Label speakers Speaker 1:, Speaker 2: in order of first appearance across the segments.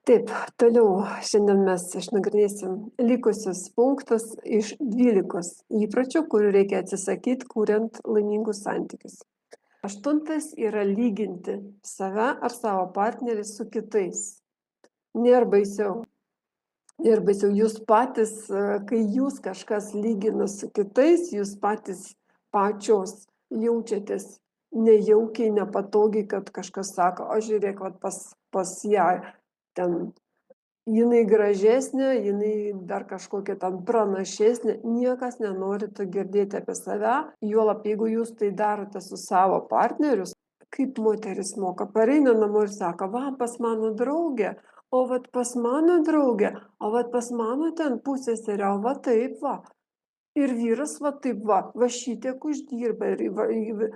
Speaker 1: Taip, toliau šiandien mes išnagrinėsim likusius punktus iš 12 įpročių, kurių reikia atsisakyti, kuriant laimingus santykius. 8 yra lyginti save ar savo partnerį su kitais. Nėra baisiau. Ir baisiau jūs patys, kai jūs kažkas lygina su kitais, jūs patys pačios jaučiatės nejaukiai, nepatogiai, kad kažkas sako, o žiūrėk, pas ją ten jinai gražesnė, jinai dar kažkokia ten pranašesnė, niekas nenori to girdėti apie save, juolab jeigu jūs tai darote su savo partneriu, kaip moteris moka, pareina namo ir sako, va, pas mano draugę, o vat pas mano draugę, o vat pas mano ten pusseserę, o va taip va. Ir vyras va taip va šitiek uždirba ir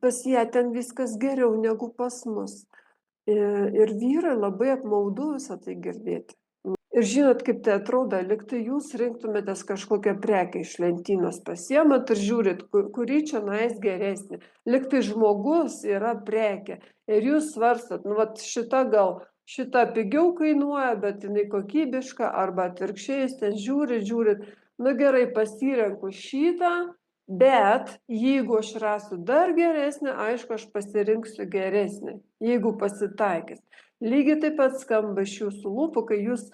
Speaker 1: pas ją ten viskas geriau negu pas mus. Ir vyrai labai apmaudu visą tai girdėti. Ir žinot, kaip tai atrodo, lyg tai jūs rinktumėtės kažkokią prekę iš lentynos, pasiemat ir žiūrit, kuri čia nueis geresnė. Lyg tai žmogus yra prekė. Ir jūs svarstat, nu vat šita pigiau kainuoja, bet jinai kokybiška, arba atvirkščiai, ten žiūrit, nu gerai, pasirenku šitą, bet jeigu aš rasiu dar geresnį, aišku, aš pasirinksiu geresnį, jeigu pasitaikys. Lygiai taip pat skamba iš jūsų lūpų, kai jūs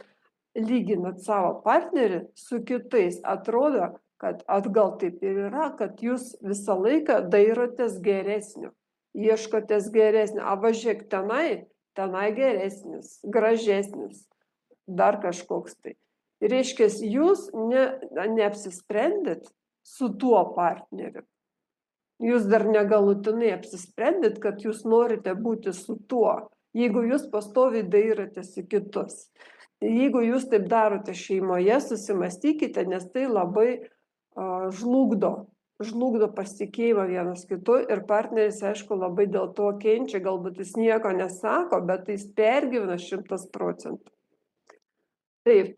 Speaker 1: lyginat savo partnerį su kitais, atrodo, kad atgal taip ir yra, kad jūs visą laiką dairotės geresnio, ieškotės geresnio, o važiuok tenai geresnis, gražesnis, dar kažkoks tai. Reiškia, jūs neapsisprendėt su tuo partneriu. Jūs dar negalutinai apsisprendėt, kad jūs norite būti su tuo, jeigu jūs pastoviai dairotės į kitus. Jeigu jūs taip darote šeimoje, susimastykite, nes tai labai žlugdo pasitikėjimą vienas kitu ir partneris, aišku, labai dėl to kenčia, galbūt jis nieko nesako, bet jis pergyvena 100%. Taip,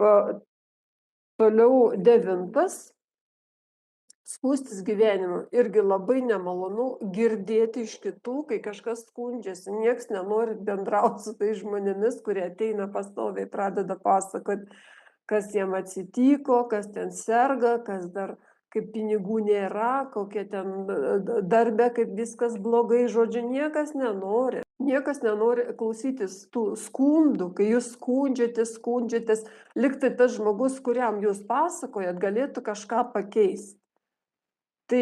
Speaker 1: toliau 9. Skųstis gyvenimu. Irgi labai nemalonu girdėti iš kitų, kai kažkas skundžiasi. Niekas nenori bendrauti su tais žmonėmis, kurie ateina pastoviai, pradeda pasakoti, kas jiem atsitiko, kas ten serga, kas dar kaip pinigų nėra, kokie ten darbe, kaip viskas blogai, žodžiu, niekas nenori. Niekas nenori klausytis tų skundų, kai jūs skundžiatės, lyg tai tas žmogus, kuriam jūs pasakojat, galėtų kažką pakeisti. Tai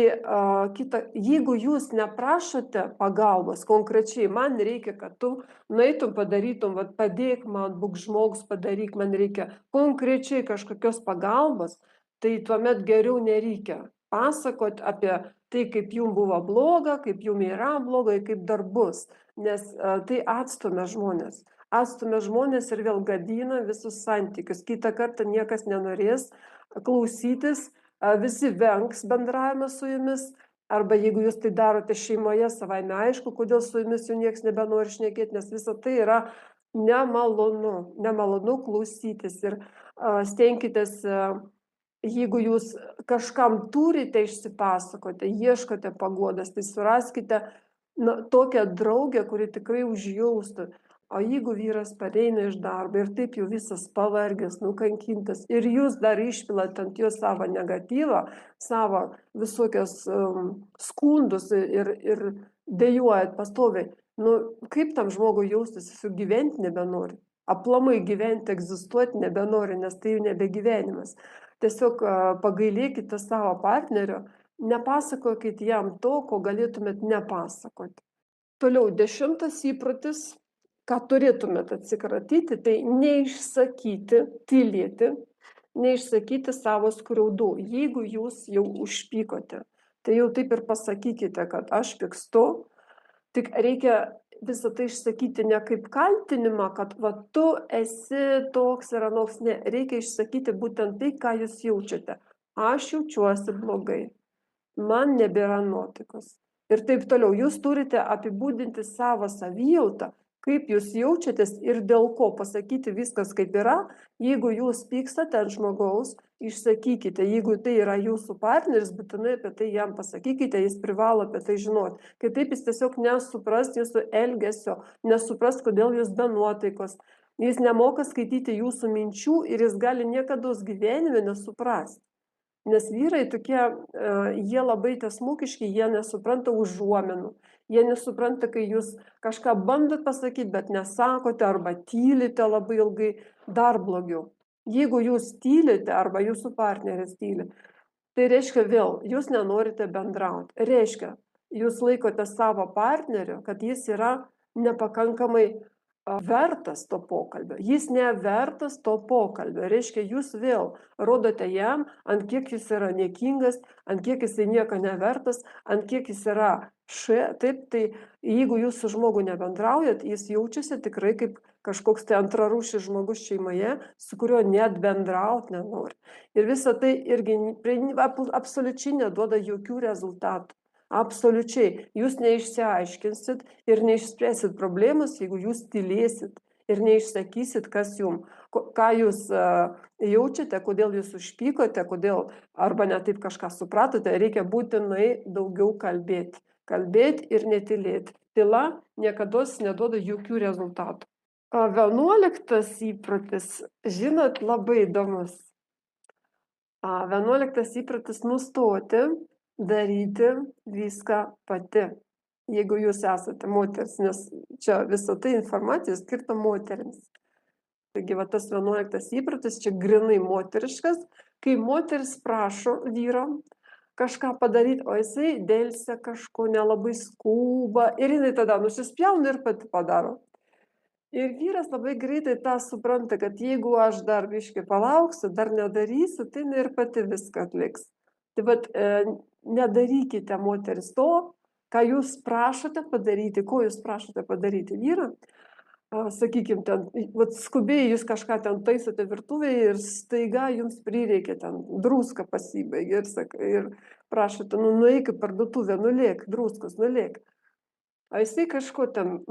Speaker 1: jeigu jūs neprašote pagalbos, konkrečiai, man reikia, kad tu nueitum, padarytum, padėk man, būk žmogus, padaryk, man reikia konkrečiai kažkokios pagalbos, tai tuomet geriau nereikia pasakot apie tai, kaip jums buvo bloga, kaip jums yra bloga, kaip dar bus, nes tai atstumia žmonės. Atstumia žmonės ir vėl gadina visus santykius. Kitą kartą niekas nenorės klausytis, visi vengs bendravimą su jumis, arba jeigu jūs tai darote šeimoje, savaime aišku, kodėl su jumis jau niekas nebenori šnekėti, nes visa tai yra nemalonu klausytis ir stenkitės, jeigu jūs kažkam turite išsipasakoti, ieškote paguodos, tai suraskite tokią draugę, kuri tikrai užjaustų. O jeigu vyras pareina iš darbo ir taip jau visas pavargęs, nukankintas, ir jūs dar išpilat ant jo savo negatyvą, savo visokios skundus ir dejuojat pastoviai, kaip tam žmogui jaustis, jis jau gyventi nebenori. Aplamai gyventi, egzistuoti nebenori, nes tai jau nebe gyvenimas. Tiesiog pagailėkite savo partnerio, nepasakokit jam to, ko galėtumėt nepasakoti. Toliau 10 įprotis, ką turėtumėt atsikratyti, tai neišsakyti, tylėti, neišsakyti savo skriaudų. Jeigu jūs jau užpykote, tai jau taip ir pasakykite, kad aš pykstu, tik reikia visą tai išsakyti ne kaip kaltinimą, kad tu esi toks ir anoks, ne, reikia išsakyti būtent tai, ką jūs jaučiate. Aš jaučiuosi blogai, man nebėra nuotaikos. Ir taip toliau, jūs turite apibūdinti savo savijautą, kaip jūs jaučiatės ir dėl ko, pasakyti viskas kaip yra. Jeigu jūs pykstate ant žmogaus, išsakykite. Jeigu tai yra jūsų partneris, būtinai apie tai jam pasakykite, jis privalo apie tai žinoti. Kitaip jis tiesiog nesupras jūsų elgesio, nesupras, kodėl jūs be nuotaikos. Jis nemoka skaityti jūsų minčių ir jis gali niekados gyvenime nesuprasti. Nes vyrai tokie, jie labai tiesmukiški, jie nesupranta užuomenų. Jie nesupranta, kai jūs kažką bandot pasakyti, bet nesakote arba tylite labai ilgai, dar blogiau. Jeigu jūs tylite arba jūsų partneris tyli, tai reiškia vėl, jūs nenorite bendrauti. Reiškia, jūs laikote savo partneriu, kad jis yra nepakankamai vertas to pokalbio. Jis nevertas to pokalbio. Reiškia, jūs vėl rodote jam, ant kiek jis yra niekingas, ant kiek jis nieko nevertas, ant kiek jis yra taip, tai jeigu jūs su žmogu nebendraujat, jis jaučiasi tikrai kaip kažkoks tai antrarūšis žmogus šeimoje, su kuriuo net bendrauti nenori. Ir visa tai irgi absoliučiai neduoda jokių rezultatų. Absoliučiai. Jūs neišsiaiškinsit ir neišspręsit problemas, jeigu jūs tylėsit ir neišsakysit, kas jums, ką jūs jaučiate, kodėl jūs užpykote, kodėl arba ne taip kažką supratote, reikia būtinai daugiau kalbėti. Kalbėti ir netylėti. Tyla niekada neduoda jokių rezultatų. 11 įprotis, žinot, labai įdomus. 11 įprotis nustoti daryti viską pati, jeigu jūs esate moteris, nes čia visa tai informacija skirta moterims. Taigi, tas 11 įprotis čia grinai moteriškas, kai moteris prašo vyro kažką padaryti, o jisai dėlsia kažko, nelabai skuba ir jinai tada nusispjauna ir pati padaro. Ir vyras labai greitai tą supranta, kad jeigu aš dar biškį palauksiu, dar nedarysiu, tai ir pati viską atliks. Tai nedarykite, moteris, to, ką jūs prašote padaryti, ko jūs prašote padaryti vyrą. Sakykime, ten, skubiai jūs kažką ten taisote virtuvėje ir staiga jums prireikia ten druską pasibaigė ir prašote, nueik į parduotuvę, nulėk, druskos, nulėk. O jisai kažko ten,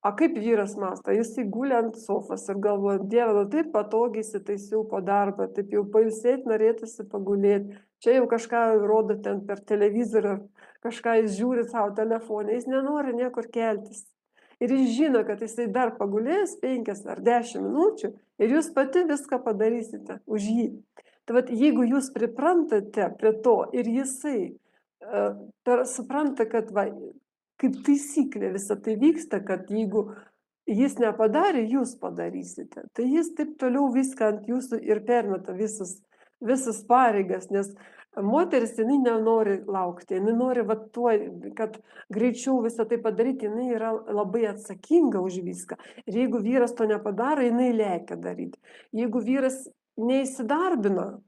Speaker 1: a kaip vyras mąsto, jisai guli ant sofos ir galvoja, Dieve, taip patogiai įsitaisiau po darbą, taip jau pailsėti norėtųsi pagulėti, čia jau kažką rodo ten per televizorių, kažką jis žiūri savo telefoną, jis nenori niekur keltis. Ir jis žino, kad jisai dar pagulės 5 ar 10 minučių ir jūs pati viską padarysite už jį. Tai jeigu jūs priprantate prie to ir jisai supranta, kad kaip taisyklė visą tai vyksta, kad jeigu jis nepadarė, jūs padarysite. Tai jis taip toliau viską ant jūsų ir permeta visas pareigas, nes moteris, jinai nenori laukti, jinai nori kad greičiau visą tai padaryti, jinai yra labai atsakinga už viską. Ir jeigu vyras to nepadaro, jinai lekia daryti. Jeigu vyras neįsidarbina,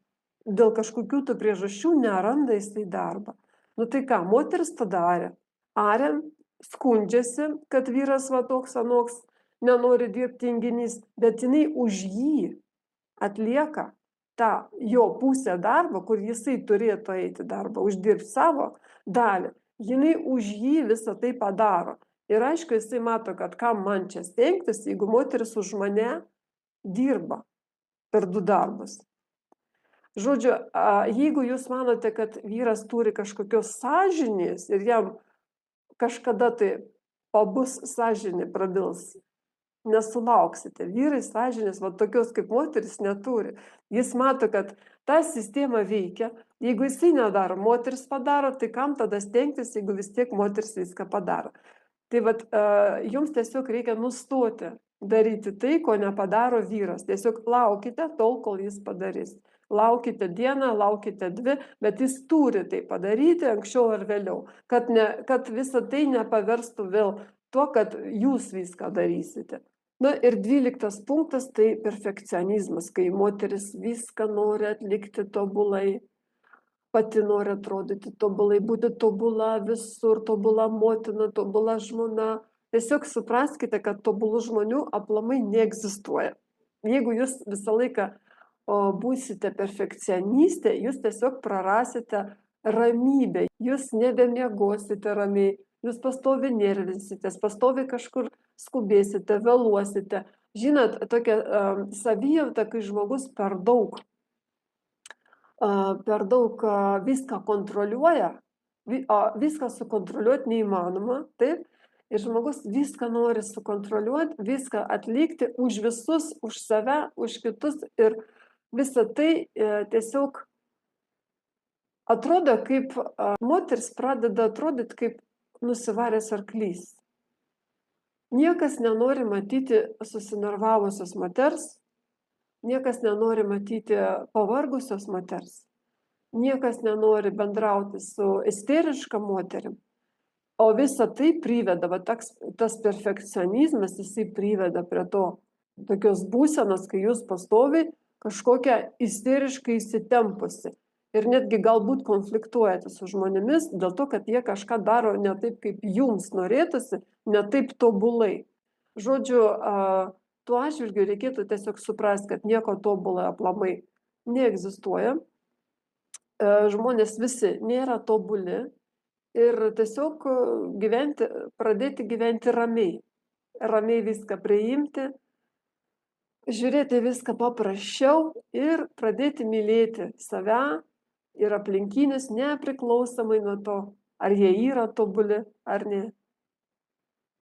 Speaker 1: dėl kažkokių tų priežasčių neranda jisai darbą. Tai ką, moteris tą darė. Ariam, skundžiasi, kad vyras toks anoks nenori dirbti tinginys, bet jinai už jį atlieka tą jo pusę darbo, kur jisai turėtų eiti darbą, uždirbti savo dalį. Jinai už jį visą tai padaro. Ir aišku, jisai mato, kad kam man čia stengtis, jeigu moteris už mane dirba per 2 darbus. Žodžiu, jeigu jūs manote, kad vyras turi kažkokios sąžinės ir jam kažkada tai pabus sąžinė prabils, nesulauksite. Vyrai sąžinės, tokios kaip moteris neturi. Jis mato, kad ta sistema veikia. Jeigu jisai nedaro, moteris padaro, tai kam tada stengtis, jeigu vis tiek moteris viską padaro. Tai jums tiesiog reikia nustoti daryti tai, ko nepadaro vyras. Tiesiog laukite tol, kol jis padarys. Laukite dieną, laukite 2, bet jis turi tai padaryti anksčiau ar vėliau, kad visa tai nepaverstų vėl tuo, kad jūs viską darysite. Ir 12 punktas tai perfekcionizmas, kai moteris viską nori atlikti tobulai, pati nori atrodyti tobulai, būti tobula visur, tobula motina, tobula žmona. Tiesiog supraskite, kad tobulų žmonių aplamai neegzistuoja. Jeigu jūs visą laiką būsite perfekcionistė, jūs tiesiog prarasite ramybę, jūs nebemiegosite ramiai, jūs pastoviai nervinsitės, pastoviai kažkur skubėsite, vėluosite. Žinot, tokia savijauta, kai žmogus per daug viską kontroliuoja, viską sukontroliuoti neįmanoma, taip? Ir žmogus viską nori sukontroliuoti, viską atlikti už visus, už save, už kitus. Ir visa tai tiesiog atrodo kaip moteris pradeda atrodyti kaip nusivaręs arklys. Niekas nenori matyti susinervavusios moters, niekas nenori matyti pavargusios moters, niekas nenori bendrauti su isteriška moterim. O visa tai priveda, tas perfekcionizmas, jisai priveda prie tokios būsenos, kai jūs pastoviai kažkokia isteriškai įsitempusi. Ir netgi galbūt konfliktuojate su žmonėmis dėl to, kad jie kažką daro ne taip, kaip jums norėtųsi, ne taip tobulai. Žodžiu, tuo atžvilgiu reikėtų tiesiog suprasti, kad nieko tobulai aplamai neegzistuoja. Žmonės visi nėra tobuli. Ir tiesiog pradėti gyventi ramiai. Ramiai viską priimti, žiūrėti viską paprasčiau ir pradėti mylėti save ir aplinkinius nepriklausomai nuo to, ar jie yra tobuli ar ne.